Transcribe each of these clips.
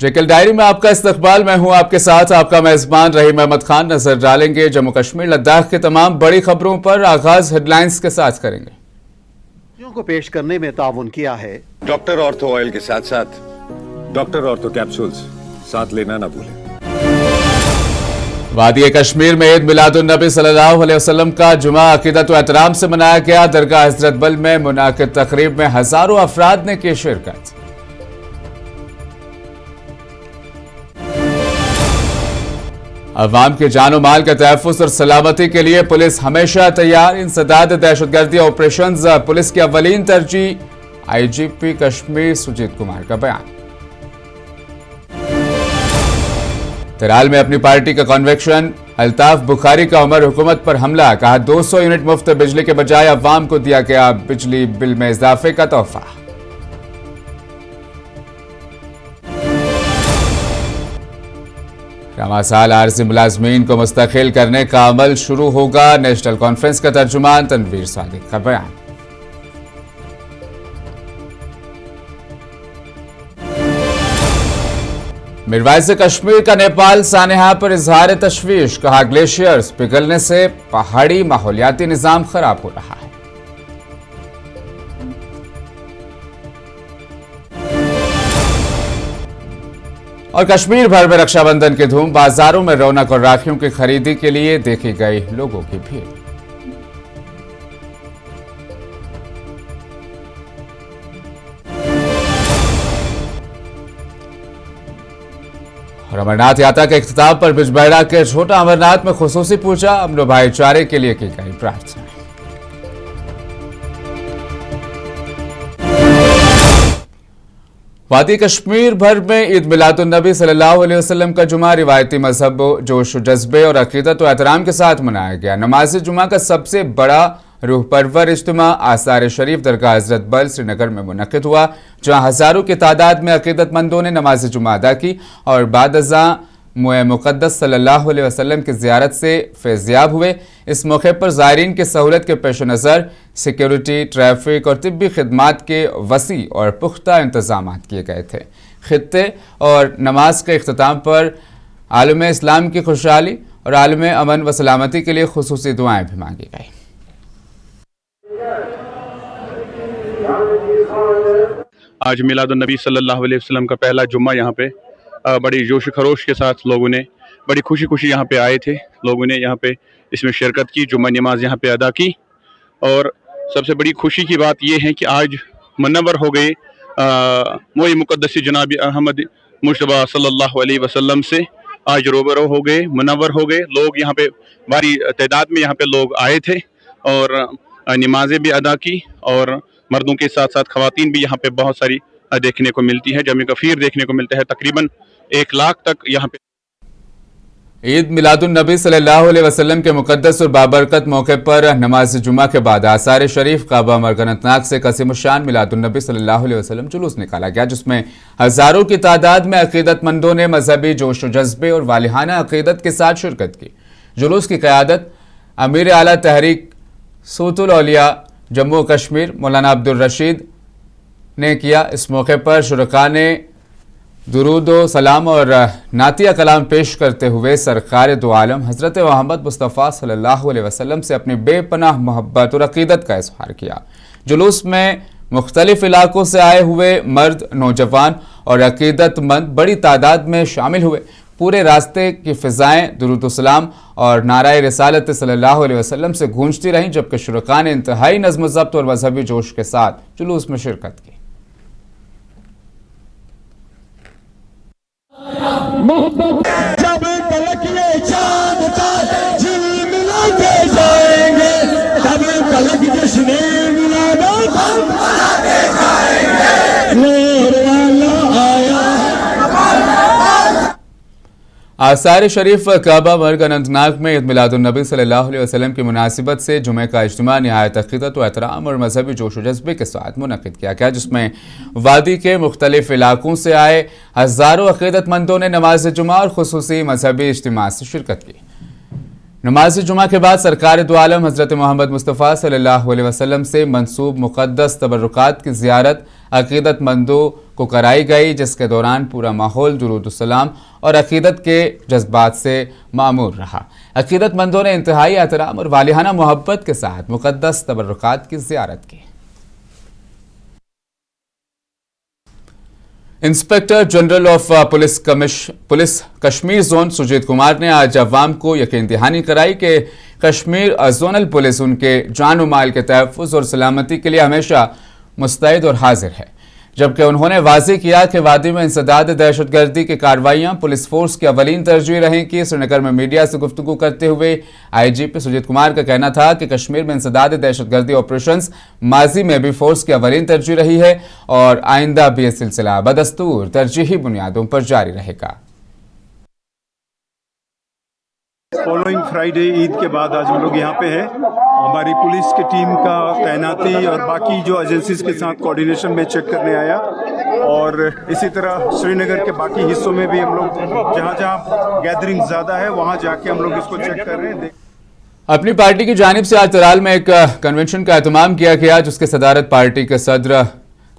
Jekyll diary में आपका इस्तकबाल। मैं हूं आपके साथ आपका मेजबान रहीम अहमद खान। नजर डालेंगे जम्मू कश्मीर लद्दाख की तमाम बड़ी खबरों पर। आगाज हेडलाइंस के साथ करेंगे। को पेश करने में ताउन किया है डॉक्टर ऑर्थो ऑयल के साथ साथ डॉक्टर ऑर्थो कैप्सूल्स साथ लेना ना भूलें। वादी कश्मीर में ईद मिलादुन्नबी सल्लल्लाहु अलैहि वसल्लम का जुमा अकीदत व एहतराम से मनाया गया। दरगाह हजरत बल में मुनाकिद तकरीब में हजारों अफराद ने की शिरकत। अवाम के जानो माल के तहफ़्फ़ुज़ और सलामती के लिए पुलिस हमेशा तैयार। इंसदाद दहशतगर्दी ऑपरेशंस पुलिस की अव्वलीन तरजीह। आईजीपी कश्मीर सुजीत कुमार का बयान। तिराल में अपनी पार्टी का कन्वेक्शन। अल्ताफ बुखारी का उमर हुकूमत पर हमला। कहा 200 यूनिट मुफ्त बिजली के बजाय अवाम को दिया गया बिजली बिल में इजाफे का तोहफा। रवा साल आरजी मुलाजमीन को मुस्तकिल करने का अमल शुरू होगा। नेशनल कॉन्फ्रेंस का तर्जुमान तनवीर सादिक का बयान। मिरवाइज कश्मीर का नेपाल सानेहा पर इजहार तशवीश। कहा ग्लेशियर्स पिघलने से पहाड़ी माहौलियाती निजाम खराब हो रहा है। और कश्मीर भर में रक्षाबंधन की धूम। बाजारों में रौनक और राखियों की खरीदी के लिए देखी गई लोगों की भीड़। और अमरनाथ यात्रा के इख्तिताम पर बिजबेहरा के छोटा अमरनाथ में खुसूसी पूजा। अमन भाईचारे के लिए की गई प्रार्थना। वादी कश्मीर भर में ईद मिलादुन्नबी सल्लल्लाहु अलैहि वसल्लम का जुमा रिवायती मजहब, जोश जज्बे और अकीदत व एहतराम के साथ मनाया गया। नमाज जुमा का सबसे बड़ा रूह परवर इज्तिमा आसार शरीफ दरगाह हजरत बल श्रीनगर में मुनक्किद हुआ, जहां हजारों की तादाद में अकीदतमंदों ने नमाज जुमा अदा की और बाद अज़ां मुए मुक़द्दस सल्लल्लाहु अलैहि वसल्लम की ज़ियारत से फैज़याब हुए। इस मौके पर ज़ायरीन की सहूलत के पेश नज़र सिक्योरिटी, ट्रैफिक और तिब्बी खिदमात के वसी और पुख्ता इंतजाम किए गए थे। खित्ते और नमाज के इख्तिताम पर आलम इस्लाम की खुशहाली और आलम अमन व सलामती के लिए खुसूसी दुआएं भी मांगी गई। आज मिलादुन्नबी सल्लल्लाहु अलैहि वसल्लम का पहला जुम्मा यहाँ पे बड़ी जोश खरोश के साथ लोगों ने बड़ी खुशी खुशी यहाँ पे आए थे। लोगों ने यहाँ पे इसमें शिरकत की, जुम्मा नमाज यहाँ पे अदा की। और सबसे बड़ी खुशी की बात यह है कि आज मुनव्वर हो गए मोई मुक़द्दस जनाब अहमद मुश्तबा सल्लल्लाहु अलैहि वसल्लम से। आज रूबरू हो गए, मुनव्वर हो गए। लोग यहाँ पे भारी तादाद में यहाँ पे लोग आए थे और नमाजें भी अदा की। और मर्दों के साथ साथ ख़वातीन भी यहाँ पे बहुत सारी देखने को मिलती है। जमे कफ़ीर देखने को मिलता है, तकरीबन 1 लाख तक यहाँ पे। ईद मिलादुन्नबी सल्लल्लाहु अलैहि वसल्लम के मुक़द्दस और बाबरकत मौके पर नमाज जुमा के बाद आसार शरीफ काबा मरगनतनाक से कसीमुशान मिलादुन्नबी सल्लल्लाहु अलैहि वसल्लम जुलूस निकाला गया, जिसमें हजारों की तादाद में अकीदतमंदों ने मजहबी जोश व जज्बे और वालिहाना अकीदत के साथ शिरकत की। जुलूस की क़यादत अमीर आला तहरीक सूतुल औलिया जम्मू कश्मीर मौलाना अब्दुल रशीद ने किया। इस मौके पर शुरका ने दुरूद व सलाम और नातिया कलाम पेश करते हुए सरकार दो आलम हज़रत मोहम्मद मुस्तफ़ा सल्लल्लाहु अलैहि वसल्लम से अपनी बेपनाह मोहब्बत और अकीदत का इज़हार किया। जुलूस में मुख्तलिफ इलाकों से आए हुए मर्द, नौजवान और अकीदतमंद बड़ी तादाद में शामिल हुए। पूरे रास्ते की फ़िज़ाएँ दुरूद व सलाम और नाराए रिसालत सल्लल्लाहु अलैहि वसल्लम से गूंजती रहीं, जबकि शुरका ने इंतहाई नज़्म व ज़ब्त और मजहबी जोश के साथ जुलूस में शिरकत की। जब तलक ये चांद तारे झिलमिलाते जाएंगे, तब तलक जश्ने मिलादत हम मनाते जाएंगे। नूर वाला आया। आसार शरीफ काबा मर्ग अनंतनाग में ईद मिलादुन्नबी सल्लल्लाहु अलैहि वसल्लम की मुनासिबत से जुमे का इज्तिमा निहायत अक़ीदत व एहतराम और मजहबी जोश व जज्बे के साथ मुनक़िद किया गया, जिसमें वादी के मुख्तलिफ इलाकों से आए हज़ारों अक़ीदतमंदों ने नमाज जुमा और खुसूसी मजहबी इज्तिमा से शिरकत की। नमाज जुमा के बाद सरकार दो आलम हज़रत मोहम्मद मुस्तफ़ा सल्लल्लाहु अलैहि वसल्लम से मंसूब मुक़द्दस तबर्रुकात की ज़ियारत अकीदतमंदों को कराई गई, जिसके दौरान पूरा माहौल दुरूद-उस-सलाम और अकीदत के जज्बात से मामूर रहा। अकीदतमंदों ने इंतहाई एहतराम और वालिहाना मोहब्बत के साथ मुक़द्दस तबर्रुकात की ज़ियारत की। Inspector general of police Kashmir zone Sujit Kumar ने आज अवाम को यकीन दहानी कराई कि कश्मीर जोनल पुलिस उनके जान और माल के तहफ़्फ़ुज़ और सलामती के लिए हमेशा मुस्तैद और हाजिर है, जबकि उन्होंने वाज़ेह किया कि वादी में इंसदाद दहशतगर्दी की कार्रवाइयाँ पुलिस फोर्स की अवलीन तरजीह रहेंगी। श्रीनगर में मीडिया से गुफ्तगू करते हुए IGP सुजीत कुमार का कहना था कि कश्मीर में इंसदाद दहशतगर्दी ऑपरेशंस माजी में भी फोर्स की अवलीन तरजीह रही है और आइंदा भी यह सिलसिला बदस्तूर तरजीही बुनियादों पर जारी रहेगा। फॉलोइंग फ्राइडे ईद के बाद आज हम लोग यहाँ पे हैं। हमारी पुलिस की टीम का तैनाती और बाकी जो एजेंसीज के साथ कोऑर्डिनेशन में चेक करने आया, और इसी तरह श्रीनगर के बाकी हिस्सों में भी हम लोग जहाँ जहाँ गैदरिंग ज़्यादा है वहाँ जाके हम लोग इसको चेक कर रहे हैं। अपनी पार्टी की जानिब से आज तराल में एक कन्वेंशन का एहतमाम किया गया, जिसकी सदारत पार्टी के सदर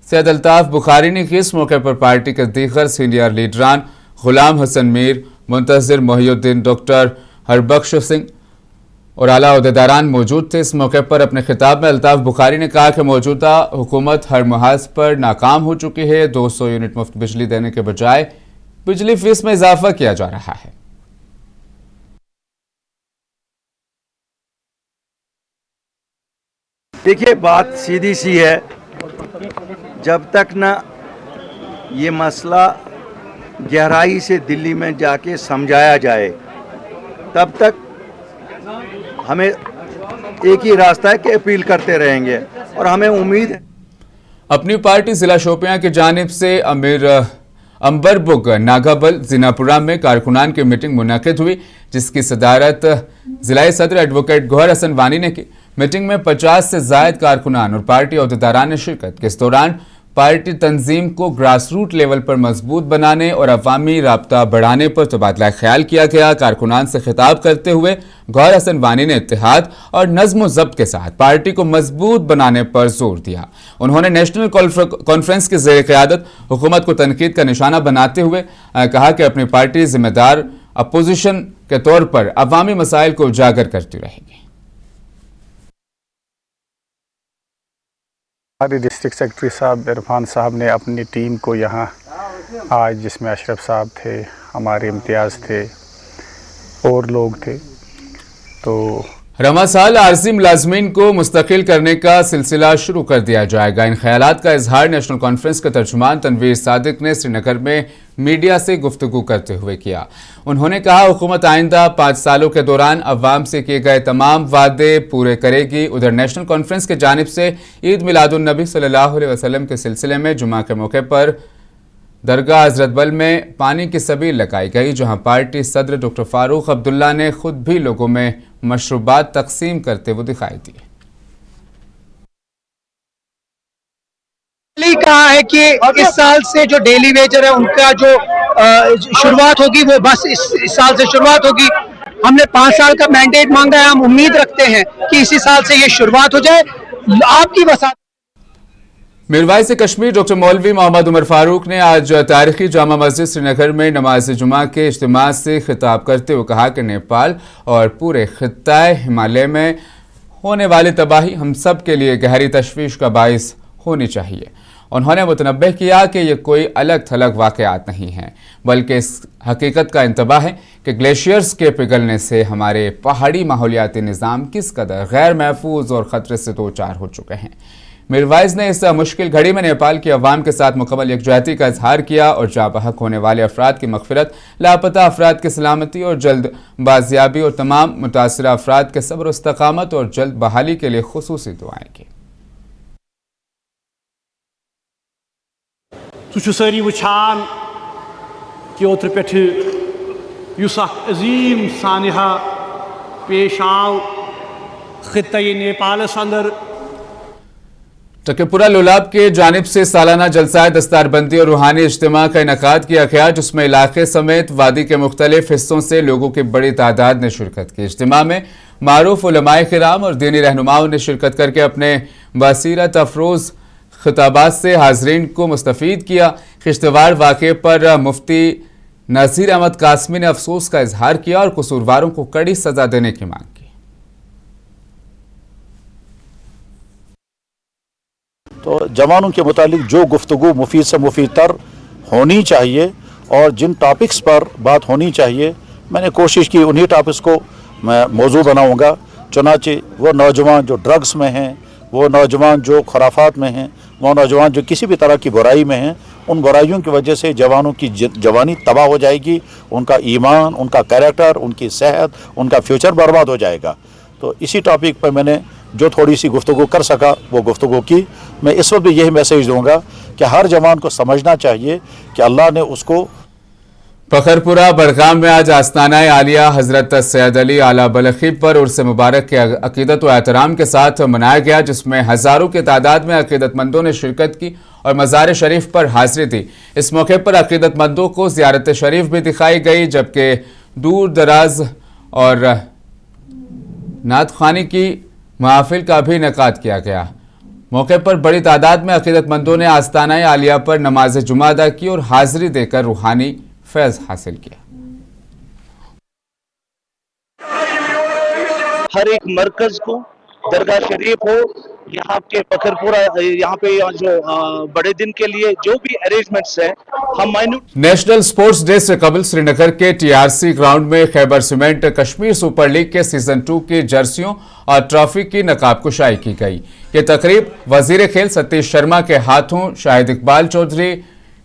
सैयद अल्ताफ बुखारी ने की। इस मौके पर पार्टी के दीगर सीनियर लीडरान गुलाम हसन मीर, मुंतज़िर मोहिउद्दीन, डॉक्टर हरबख्श सिंह और आला ओहदेदारान मौजूद थे। इस मौके पर अपने खिताब में अल्ताफ बुखारी ने कहा कि मौजूदा हुकूमत हर मुहाज पर नाकाम हो चुकी है। 200 यूनिट मुफ्त बिजली देने के बजाय बिजली फीस में इजाफा किया जा रहा है। देखिए, बात सीधी सी है, जब तक ना ये मसला गहराई से दिल्ली में जाके समझाया जाए तब तक हमें एक ही रास्ता है कि अपील करते रहेंगे, और हमें उम्मीद है। अपनी पार्टी जिला शोपियां की जानिब से अमीर अंबरबुग नागाबल जिनापुरा में कारकुनान की मीटिंग मुनक़िद हुई, जिसकी सदारत जिला सदर एडवोकेट गौहर हसन वानी ने की। मीटिंग में 50 से ज़ायद कारकुनान और पार्टी अहदेदारान ने शिरकत की। इस दौरान पार्टी तंजीम को ग्रास रूट लेवल पर मजबूत बनाने और अवामी राब्ता बढ़ाने पर तबादला ख्याल किया गया। कारकुनान से खिताब करते हुए गौहर हसन वानी ने इत्तेहाद और नज़्म व ज़ब्त के साथ पार्टी को मजबूत बनाने पर जोर दिया। उन्होंने नेशनल कॉन्फ्रेंस की ज़ेर क़यादत हुकूमत को तनकीद का निशाना बनाते हुए कहा कि अपनी पार्टी जिम्मेदार अपोजिशन के तौर पर अवामी मसाइल को उजागर करती रहेगी। हमारे डिस्ट्रिक्ट सेक्रेटरी साहब इरफान साहब ने अपनी टीम को यहाँ आज, जिसमें अशरफ साहब थे, हमारे इम्तियाज़ थे और लोग थे, तो रमा साल आरजी मुलाजमीन को मुस्तकिल करने का सिलसिला शुरू कर दिया जाएगा। इन ख्यालात का इजहार नेशनल कॉन्फ्रेंस के तर्जुमान तनवीर सादिक ने श्रीनगर में मीडिया से गुफ्तगू करते हुए किया। उन्होंने कहा, हुकूमत आइंदा 5 सालों के दौरान अवाम से किए गए तमाम वादे पूरे करेगी। उधर नेशनल कॉन्फ्रेंस की जानिब से ईद मिलादुन्नबी सल्लल्लाहु अलैहि वसल्लम के सिलसिले में जुमा के मौके पर दरगाह हजरत बल में पानी की सबील लगाई गई, जहां पार्टी सदर डॉक्टर फारूक अब्दुल्ला ने खुद भी लोगों में मशरूबात तकसीम करते हुए दिखाई दिए। कहा है कि इस साल से जो डेली वेजर है उनका जो शुरुआत होगी वो बस इस साल से शुरुआत होगी। हमने 5 साल का मैंडेट मांगा है, हम उम्मीद रखते हैं कि इसी साल से ये शुरुआत हो जाए। आपकी वसात मीरवाइज़ कश्मीर डॉक्टर मौलवी मोहम्मद उमर फारूक ने आज तारीखी जामा मस्जिद श्रीनगर में नमाज जुमा के इज्तिमा से खिताब करते हुए कहा कि नेपाल और पूरे खित्ताए हिमालय में होने वाली तबाही हम सब के लिए गहरी तशवीश का बाइस होनी चाहिए। उन्होंने मुतनब्बह किया कि ये कोई अलग थलग वाक़यात नहीं हैं, बल्कि इस हकीकत का इंतबाह है कि ग्लेशियर्स के पिघलने से हमारे पहाड़ी माहौलियाती निज़ाम किस कदर गैर महफूज और ख़तरे से दो चार हो चुके हैं। मीरवाइज़ ने इस मुश्किल घड़ी में नेपाल की अवाम के साथ मुकम्मल यकजहती का इजहार किया और जाँ बहक होने वाले अफराद की मग़फ़िरत, लापता अफराद की सलामती और जल्द बाजियाबी और तमाम मुतासिरा अफराद के सब्र और इस्तक़ामत और जल्द बहाली के लिए खुसूसी दुआएं की। सारी वुचान कि ओत्र पे अजीम सानिहा पेश आव खित्ते नेपाल अंदर। टकेपुरा लोलाब के जानिब से सालाना जलसाए दस्तारबंदी और रूहानी इज्तिमा का इनेकाद किया गया, जिसमें इलाके समेत वादी के मुख्तलिफ हिस्सों से लोगों की बड़ी तादाद ने शिरकत की। इज्तिमा में मारूफ उलमाए किराम और दीनी रहनुमाओं ने शिरकत करके अपने बसीरत अफरोज खिताबात से हाजरीन को मुस्तफीद किया। किश्तवाड़ वाक़े पर मुफ्ती नज़ीर अहमद कासमी ने अफसोस का इजहार किया और कसूरवारों को कड़ी सजा देने की मांग की। तो जवानों के मुतालिक जो गुफ्तगू मुफीद से मुफीद तर होनी चाहिए और जिन टॉपिक्स पर बात होनी चाहिए, मैंने कोशिश की उन्हीं टॉपिक्स को मैं मौजू बनाऊंगा। चुनाचे वो नौजवान जो ड्रग्स में हैं, वो नौजवान जो खराफात में हैं, वो नौजवान जो किसी भी तरह की बुराई में हैं, उन बुराइयों की वजह से जवानों की जवानी तबाह हो जाएगी, उनका ईमान, उनका कैरेक्टर, उनकी सेहत, उनका फ्यूचर बर्बाद हो जाएगा। तो इसी टॉपिक पर मैंने जो थोड़ी सी गुफ्तगू कर सका वो गुफ्तगू की। मैं इस वक्त भी यही मैसेज दूंगा कि हर जवान को समझना चाहिए कि अल्लाह ने उसको। फखरपुरा बड़गाम में आज आस्ताना आलिया हजरत सैयद अली आला बलखी पर उर्स मुबारक के अकीदत व एहतराम के साथ मनाया गया, जिसमें हजारों की तादाद में अकीदतमंदों ने शिरकत की और मज़ार शरीफ पर हाजिरी दी। इस मौके पर अकीदतमंदों को ज़ियारत शरीफ भी दिखाई गई, जबकि दूर दराज और नात खानी की महफिल का भी इनेकाद किया गया। मौके पर बड़ी तादाद में अकीदतमंदों ने आस्ताना आलिया पर नमाज जुमा अदा की और हाजिरी देकर रूहानी फैज हासिल किया। हर एक मरकज को दरगाह शरीफ हो, यहाँ के फखरपुरा, यहाँ पे जो बड़े दिन के लिए जो भी अरेंजमेंट्स है हम नेशनल स्पोर्ट्स डे से कबल श्रीनगर के टीआरसी ग्राउंड में Khyber cement Kashmir super league के सीजन 2 की जर्सियों और ट्रॉफी की नकाब कुशाई की गई। ये तकरीब वजीर खेल सतीश शर्मा के हाथों Shahid Iqbal Chaudhary,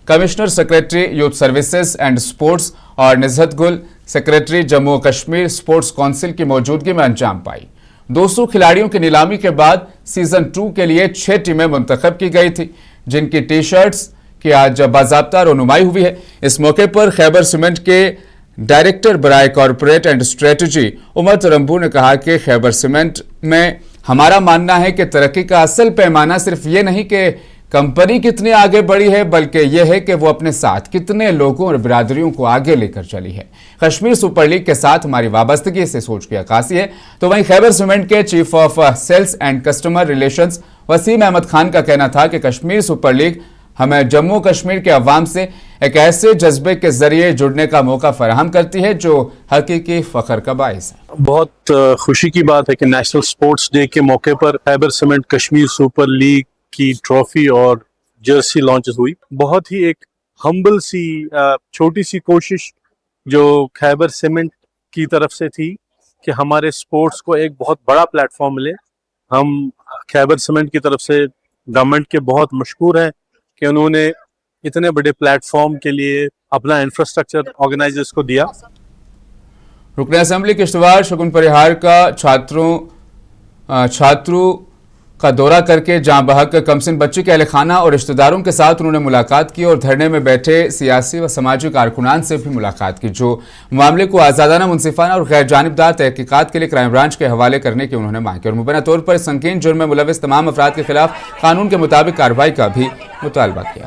commissioner secretary youth services and sports और Nuzhat Gul secretary Jammu Kashmir sports council की मौजूदगी में अंजाम पाई। 200 खिलाड़ियों की नीलामी के बाद सीजन 2 के लिए 6 टीमें मुंतखब की गई थी, जिनकी टी शर्ट्स की आज बाज़ाब्ता रोनुमाई हुई है। इस मौके पर खैबर सीमेंट के डायरेक्टर बराए corporate and strategy Umar Tarambu ने कहा कि खैबर सीमेंट में हमारा मानना है कि तरक्की का असल पैमाना सिर्फ ये नहीं कि कंपनी कितनी आगे बढ़ी है, बल्कि यह है कि वो अपने साथ कितने लोगों और बिरादरियों को आगे लेकर चली है। कश्मीर सुपर लीग के साथ हमारी वाबस्तगी से सोच की अक्कासी है। तो वहीं खैबर सीमेंट के chief of sales and customer relations Waseem Ahmad Khan का कहना था कि कश्मीर सुपर लीग हमें जम्मू कश्मीर के अवाम से एक ऐसे जज्बे के जरिए जुड़ने का मौका फराहम करती है जो हकीकी फख्र का बाइस है। बहुत खुशी की बात है कि नेशनल स्पोर्ट्स डे के मौके पर Khyber cement Kashmir super league की ट्रॉफी और जर्सी लॉन्चेस हुई। बहुत ही एक हम्बल सी छोटी सी कोशिश जो खैबर सीमेंट की तरफ से थी कि हमारे स्पोर्ट्स को एक बहुत बड़ा प्लेटफॉर्म मिले। हम खैबर सीमेंट की तरफ से गवर्नमेंट के बहुत मशकूर हैं कि उन्होंने इतने बड़े प्लेटफॉर्म के लिए अपना इंफ्रास्ट्रक्चर ऑर्गेनाइजर्स को दिया। रुकन असेंबली किश्तवाड़ शगुन परिहार का छात्रों का दौरा करके जहां बहक कमसिन बच्ची के अहल खाना और रिश्तेदारों के साथ उन्होंने मुलाकात की और धरने में बैठे सियासी व समाजी कारकुनान से भी मुलाकात की, जो मामले को आज़ादाना, मुनसिफाना और गैर जानिबदार तहकीकात के लिए क्राइम ब्रांच के हवाले करने की उन्होंने मांग की और मुबैना तौर पर संगीन जुर्म में मुलविस तमाम अफराद के खिलाफ कानून के मुताबिक कार्रवाई का भी मुतालबा किया।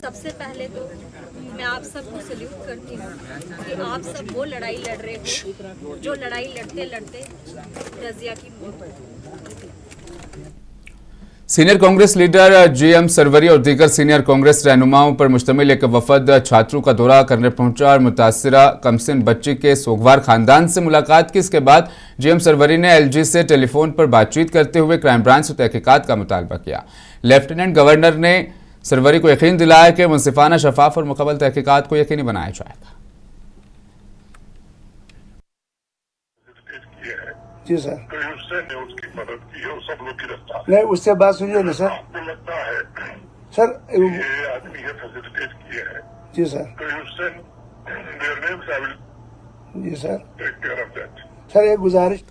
सबसे पहले तो मैं आप सबको सल्यूट करती हूँ कि आप सब वो लड़ाई लड़ रहे हो जो लड़ाई लड़ते लड़ते रज़िया की मौत हो। Senior Congress leader GM Sarwari और दीगर सीनियर कांग्रेस रहनुमाओं पर मुश्तमिल एक वफद छात्रों का दौरा करने पहुंचा और मुतासिरा कमसिन बच्ची के सोगवार खानदान से मुलाकात की। इसके बाद जीएम सरवरी ने एलजी से टेलीफोन पर बातचीत करते हुए क्राइम ब्रांच से तहकीकात का मुतालबा किया। लेफ्टिनेंट गवर्नर ने सरवरी को यकीन दिलाया कि मुनसिफाना, शफाफ और मुकम्मल तहकीकात को यकीनी बनाया जाएगा। जी सर, उसकी मदद की है, सब लोग गिरफ्तार नहीं, उससे बात सुनिए ना सर। आपको लगता है सर ये आदमी है फैसिलिटेट किए हैं? जी सर, जी sir, take care of that. Sir एक गुजारिश,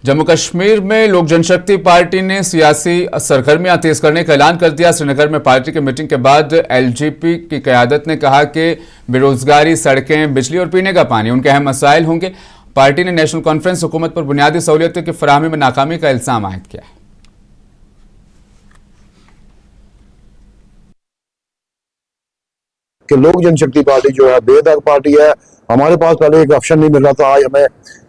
जम्मू कश्मीर में लोक जनशक्ति पार्टी ने सियासी सरगर्मियां तेज करने का ऐलान कर दिया। श्रीनगर में पार्टी की मीटिंग के बाद एलजीपी की क़यादत ने कहा कि बेरोजगारी, सड़कें, बिजली और पीने का पानी उनके अहम मसाइल होंगे। पार्टी ने नेशनल कॉन्फ्रेंस हुकूमत पर बुनियादी सहूलियतों की फराहमी में नाकामी का इल्जाम आयद किया है। कि लोक जनशक्ति पार्टी जो है बेदाग पार्टी है। हमारे पास पहले एक ऑप्शन नहीं मिल रहा था, आज हमें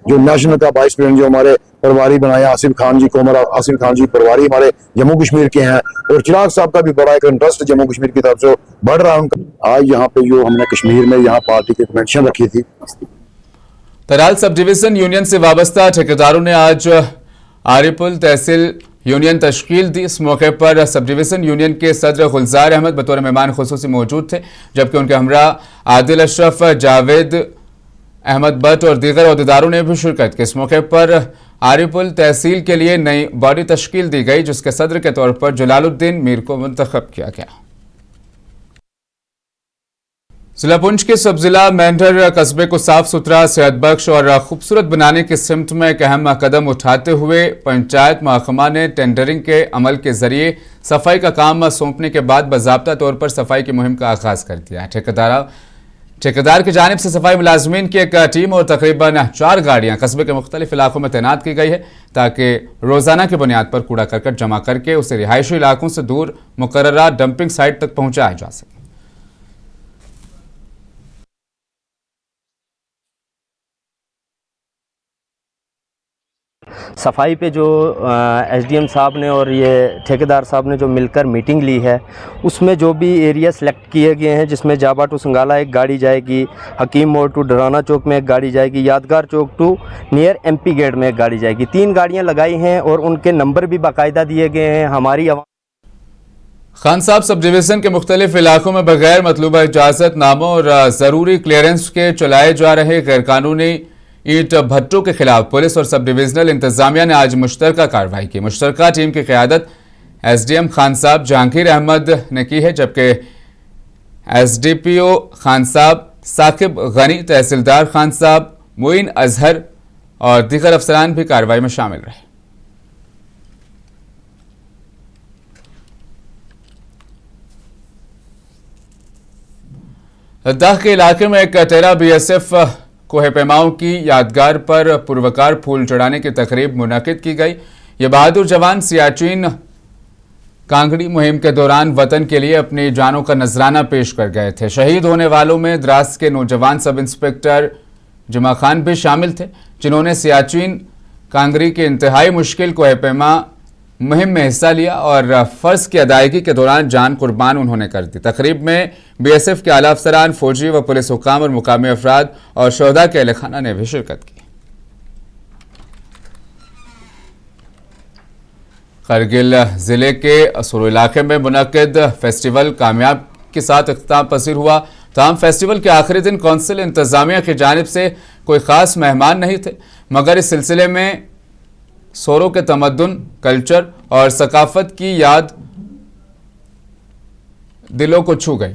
जो नेशनल का वाइस प्रेसिडेंट जो हमारे प्रभारी बनाया आसिफ खान जी कोमर आसिफ खान जी प्रभारी हमारे जम्मू कश्मीर के हैं, और चिराग साहब का भी बड़ा एक इंटरेस्ट जम्मू कश्मीर की तरफ से बढ़ रहा है उनका। आज यहाँ पे जो हमने कश्मीर में यहाँ पार्टी की कन्वेंशन रखी थी। तराल सब डिवीजन यूनियन से वाबस्ता ठेकेदारों ने आज आरिपुल तहसील यूनियन तश्कील दी। इस मौके पर सब डिवीजन यूनियन के सदर गुलजार अहमद बतौर मेहमान खुसूसी मौजूद थे, जबकि उनके हमरा आदिल अशरफ, जावेद अहमद भट्ट और दीगर अहदेदारों ने भी शिरकत की। इस मौके पर आरिपुल तहसील के लिए नई बॉडी तश्कील दी गई, जिसके सदर के तौर पर जलालुद्दीन मीर को मुंतखब किया गया। जिला पुंछ के सब जिला मेंढर कस्बे को साफ सुथरा, सेहतबख्श और खूबसूरत बनाने की सिमत में एक अहम कदम उठाते हुए पंचायत महकमा ने टेंडरिंग के अमल के जरिए सफाई का काम सौंपने के बाद बाज़ाब्ता तौर पर सफाई की मुहिम का आगाज कर दिया है। ठेकेदार की जानिब से सफाई मुलाजमीन की एक टीम और तकरीबन 4 गाड़ियां कस्बे के मुख्तलिफ इलाकों में तैनात की गई है, ताकि रोजाना की बुनियाद पर कूड़ा करकट जमा करके उसे रिहायशी इलाकों से दूर मुकर्ररा डंपिंग साइट तक पहुंचाया जा सके। सफाई पे जो एसडीएम साहब ने और ये ठेकेदार साहब ने जो मिलकर मीटिंग ली है, उसमें जो भी एरिया सेलेक्ट किए गए हैं, जिसमें जाबा टू संगाला एक गाड़ी जाएगी, हकीम मोड़ टू डराना चौक में एक गाड़ी जाएगी, यादगार चौक टू नियर एमपी गेट में एक गाड़ी जाएगी। 3 गाड़ियां लगाई हैं और उनके नंबर भी बाकायदा दिए गए हैं। हमारी खान साहब सब डिवीजन के मुख्तलिफ इलाकों में बगैर मतलूबा इजाजत नामों और ज़रूरी क्लियरेंस के चलाए जा रहे गैरकानूनी ईंट भट्टों के खिलाफ पुलिस और सब डिविजनल इंतजामिया ने आज मुश्तरका कार्रवाई की। मुश्तरका टीम की क़यादत एसडीएम खान साहब जहांगीर अहमद ने की है, जबकि एसडीपीओ खान साहब साकिब गनी, तहसीलदार खान साहब, मोइन अजहर और दीगर अफसरान भी कार्रवाई में शामिल रहे। लद्दाख के इलाके में एक 13 बीएसएफ कोहे पैमाओं की यादगार पर पुरवकार फूल चढ़ाने की तकरीब मुनक़िद की गई। ये बहादुर जवान सियाचिन कांगड़ी मुहिम के दौरान वतन के लिए अपनी जानों का नजराना पेश कर गए थे। शहीद होने वालों में द्रास के नौजवान सब इंस्पेक्टर जुमा खान भी शामिल थे, जिन्होंने सियाचिन कांगड़ी के इंतहाई मुश्किल कोहे पैमा मुहिम में हिस्सा लिया और फ़र्ज की अदायगी के दौरान जान कुर्बान उन्होंने कर दी। तकरीब में बीएसएफ के आला अफसरान, फौजी व पुलिस हुकाम और मुकामी अफराद और शोहदा के अहले खाना ने भी शिरकत की। करगिल ज़िले के असुर इलाके में मुनक़िद फेस्टिवल कामयाब के साथ इख्तिताम पसीर हुआ। तमाम फेस्टिवल के आखिरी दिन कौंसिल इंतज़ामिया की जानिब से कोई ख़ास मेहमान नहीं थे, मगर इस सिलसिले में सोरों के तमद्दुन, कल्चर और सकाफत की याद दिलों को छू गई।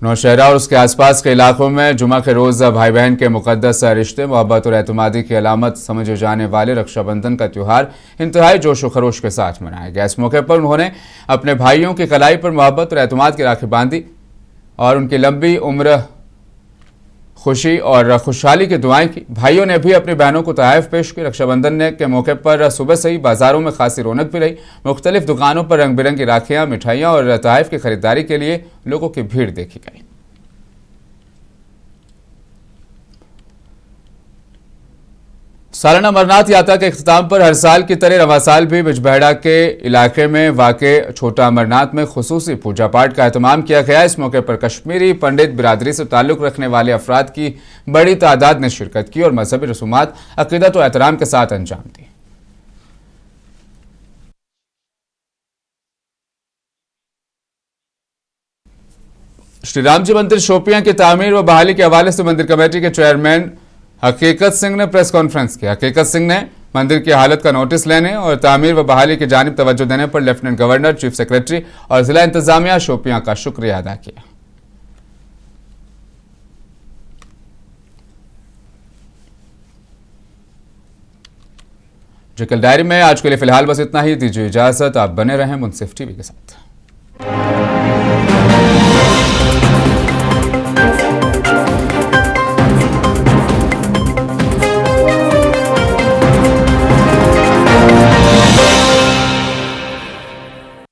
नौशहरा और उसके आसपास के इलाकों में जुमा के रोज़ भाई बहन के मुकद्दस रिश्ते, मोहब्बत और एतमादी की अलामत समझे जाने वाले रक्षाबंधन का त्यौहार इंतहाई जोश व खरोश के साथ मनाया गया। इस मौके पर उन्होंने अपने भाइयों की कलाई पर मोहब्बत और एतमाद की राखी बांधी और उनकी लंबी उम्र, खुशी और खुशहाली की दुआएं की। भाइयों ने भी अपनी बहनों को तोहफ़े पेश की। रक्षाबंधन के मौके पर सुबह से ही बाज़ारों में खासी रौनक भी रही। मुख्तलिफ दुकानों पर रंग बिरंगी राखियाँ, मिठाइयाँ और तोहफ़े की खरीदारी के लिए लोगों की भीड़ देखी गई। सालाना अमरनाथ यात्रा के इख्तिताम पर हर साल की तरह रवा साल भी बिजबहड़ा के इलाके में वाक़े छोटा अमरनाथ में खुसूसी पूजा पाठ का एहतमाम किया गया। इस मौके पर कश्मीरी पंडित बिरादरी से ताल्लुक़ रखने वाले अफराद की बड़ी तादाद ने शिरकत की और मजहबी रसूमात अक़ीदत और एहतराम के साथ अंजाम दी। श्री राम जी मंदिर शोपियां की तामीर व बहाली के हवाले से मंदिर कमेटी के चेयरमैन हकीकत सिंह ने प्रेस कॉन्फ्रेंस की। हकीकत सिंह ने मंदिर की हालत का नोटिस लेने और तामीर व बहाली की जानिब तवज्जो देने पर लेफ्टिनेंट गवर्नर, चीफ सेक्रेटरी और जिला इंतजामिया शोपियां का शुक्रिया अदा किया। जिकल डायरी में आज के लिए फिलहाल बस इतना ही। दीजिए इजाजत, आप बने रहें मुनसिफ टीवी के साथ।